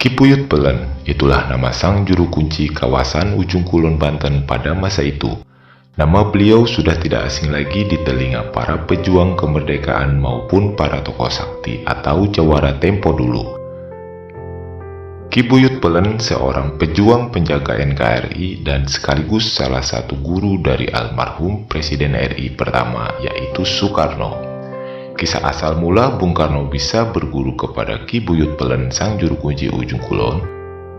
Ki Puyut Pelen, itulah nama sang juru kunci kawasan Ujung Kulon, Banten pada masa itu. Nama beliau sudah tidak asing lagi di telinga para pejuang kemerdekaan maupun para tokoh sakti atau jawara tempo dulu. Ki Puyut Pelen seorang pejuang penjaga NKRI dan sekaligus salah satu guru dari almarhum Presiden RI pertama, yaitu Soekarno. Kisah asal mula Bung Karno bisa berguru kepada Ki Puyut Pelen sang juru kunci Ujung Kulon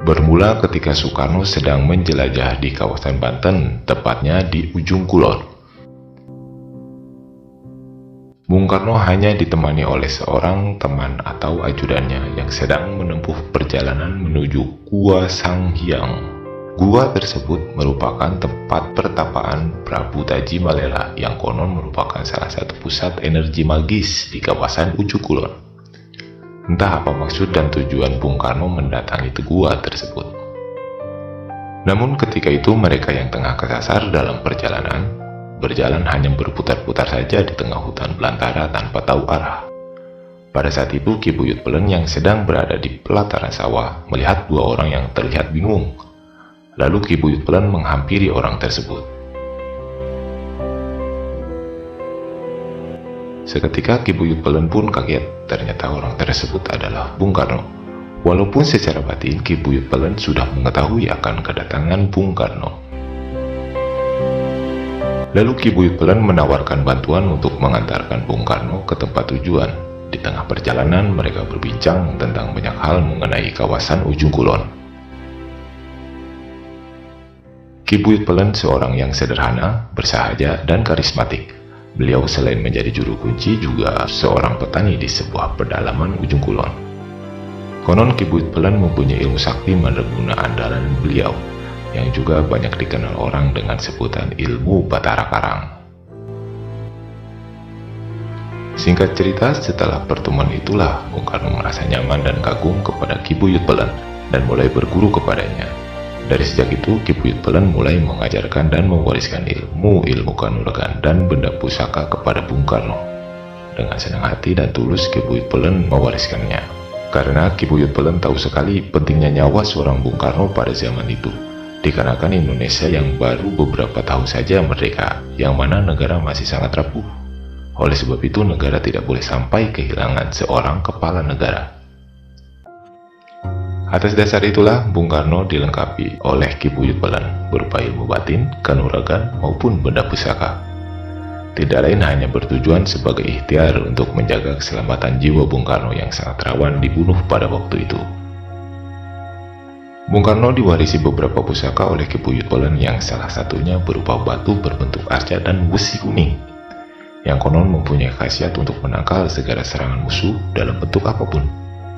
bermula ketika Soekarno sedang menjelajah di kawasan Banten, tepatnya di Ujung Kulon. Bung Karno hanya ditemani oleh seorang teman atau ajudannya yang sedang menempuh perjalanan menuju Gua Sang Hyang. Gua tersebut merupakan tempat pertapaan Prabu Taji Malela yang konon merupakan salah satu pusat energi magis di kawasan Ujung Kulon. Entah apa maksud dan tujuan Bung Karno mendatangi gua tersebut. Namun ketika itu mereka yang tengah kesasar dalam perjalanan, berjalan hanya berputar-putar saja di tengah hutan belantara tanpa tahu arah. Pada saat itu Ki Puyut Pelen yang sedang berada di pelataran sawah melihat dua orang yang terlihat bingung. Lalu Ki Puyut Pelen menghampiri orang tersebut. Seketika Ki Puyut Pelen pun kaget, ternyata orang tersebut adalah Bung Karno. Walaupun secara batin Ki Puyut Pelen sudah mengetahui akan kedatangan Bung Karno. Lalu Ki Puyut Pelen menawarkan bantuan untuk mengantarkan Bung Karno ke tempat tujuan. Di tengah perjalanan mereka berbincang tentang banyak hal mengenai kawasan Ujung Kulon. Ki Puyut Pelen seorang yang sederhana, bersahaja, dan karismatik. Beliau selain menjadi juru kunci juga seorang petani di sebuah pedalaman Ujung Kulon. Konon Ki Puyut Pelen mempunyai ilmu sakti mandraguna andalan beliau, yang juga banyak dikenal orang dengan sebutan ilmu Batara Karang. Singkat cerita, setelah pertemuan itulah Bung Karno merasa nyaman dan kagum kepada Ki Puyut Pelen dan mulai berguru kepadanya. Dari sejak itu, Ki Puyut Pelen mulai mengajarkan dan mewariskan ilmu kanuragan dan benda pusaka kepada Bung Karno. Dengan senang hati dan tulus Ki Puyut Pelen mewariskannya. Karena Ki Puyut Pelen tahu sekali pentingnya nyawa seorang Bung Karno pada zaman itu. Dikarenakan Indonesia yang baru beberapa tahun saja merdeka, yang mana negara masih sangat rapuh. Oleh sebab itu, negara tidak boleh sampai kehilangan seorang kepala negara. Atas dasar itulah Bung Karno dilengkapi oleh Ki Puyut Pelen berupa ilmu batin, kanuragan, maupun benda pusaka. Tidak lain hanya bertujuan sebagai ikhtiar untuk menjaga keselamatan jiwa Bung Karno yang sangat rawan dibunuh pada waktu itu. Bung Karno diwarisi beberapa pusaka oleh Ki Puyut Pelen yang salah satunya berupa batu berbentuk arca dan besi kuning, yang konon mempunyai khasiat untuk menangkal segala serangan musuh dalam bentuk apapun.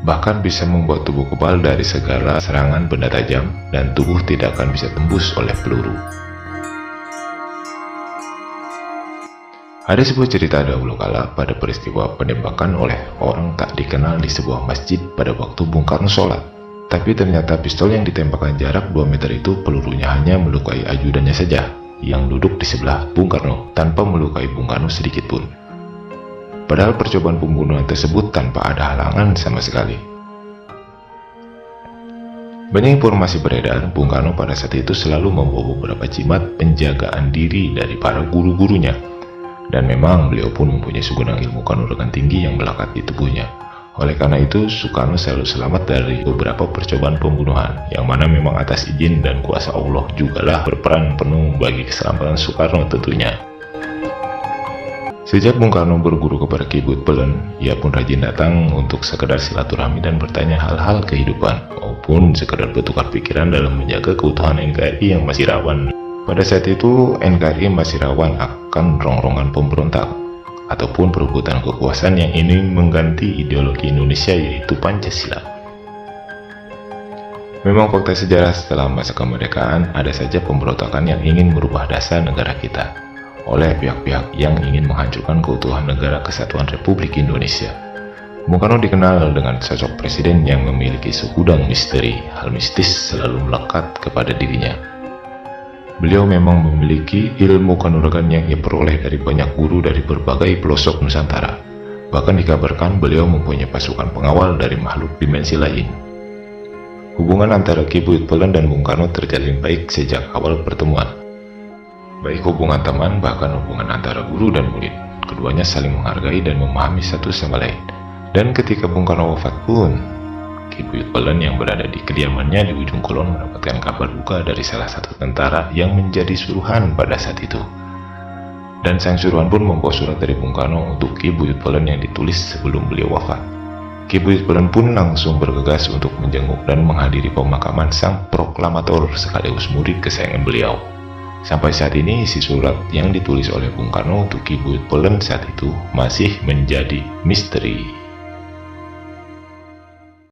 Bahkan bisa membuat tubuh kebal dari segala serangan benda tajam dan tubuh tidak akan bisa tembus oleh peluru. Ada sebuah cerita dahulu kala pada peristiwa penembakan oleh orang tak dikenal di sebuah masjid pada waktu Bung Karno sholat. Tapi ternyata pistol yang ditembakkan jarak 2 meter itu pelurunya hanya melukai ajudannya saja yang duduk di sebelah Bung Karno tanpa melukai Bung Karno sedikit pun. Padahal percobaan pembunuhan tersebut tanpa ada halangan sama sekali. Banyak informasi beredar, Bung Karno pada saat itu selalu membawa beberapa jimat penjagaan diri dari para guru-gurunya. Dan memang beliau pun mempunyai segudang ilmu kanuragan tinggi yang melekat di tubuhnya. Oleh karena itu, Soekarno selalu selamat dari beberapa percobaan pembunuhan, yang mana memang atas izin dan kuasa Allah jugalah berperan penuh bagi keselamatan Soekarno tentunya. Sejak Bung Karno berguru kepada Ki Puyut Pelen, ia pun rajin datang untuk sekedar silaturahmi dan bertanya hal-hal kehidupan, maupun sekedar bertukar pikiran dalam menjaga keutuhan NKRI yang masih rawan. Pada saat itu, NKRI masih rawan akan rongrongan pemberontak, ataupun perebutan kekuasaan yang ingin mengganti ideologi Indonesia, yaitu Pancasila. Memang fakta sejarah setelah masa kemerdekaan, ada saja pemberontakan yang ingin merubah dasar negara kita oleh pihak-pihak yang ingin menghancurkan keutuhan negara kesatuan Republik Indonesia. Bung Karno dikenal dengan sosok presiden yang memiliki segudang misteri. Hal mistis selalu melekat kepada dirinya. Beliau memang memiliki ilmu kanuragan yang ia peroleh dari banyak guru dari berbagai pelosok Nusantara. Bahkan dikabarkan beliau mempunyai pasukan pengawal dari makhluk dimensi lain. Hubungan antara Ki Buyut Pelen dan Bung Karno terjalin baik sejak awal pertemuan. Baik hubungan teman, bahkan hubungan antara guru dan murid. Keduanya saling menghargai dan memahami satu sama lain. Dan ketika Bung Karno wafat pun, Ki Buyut Pelen yang berada di kediamannya di ujung kulon mendapatkan kabar duka dari salah satu tentara yang menjadi suruhan pada saat itu. Dan sang suruhan pun membawa surat dari Bung Karno untuk Ki Buyut Pelen yang ditulis sebelum beliau wafat. Ki Buyut Pelen pun langsung bergegas untuk menjenguk dan menghadiri pemakaman sang proklamator sekaligus murid kesayangan beliau. Sampai saat ini isi surat yang ditulis oleh Bung Karno untuk Ki Buyut Pelen saat itu masih menjadi misteri.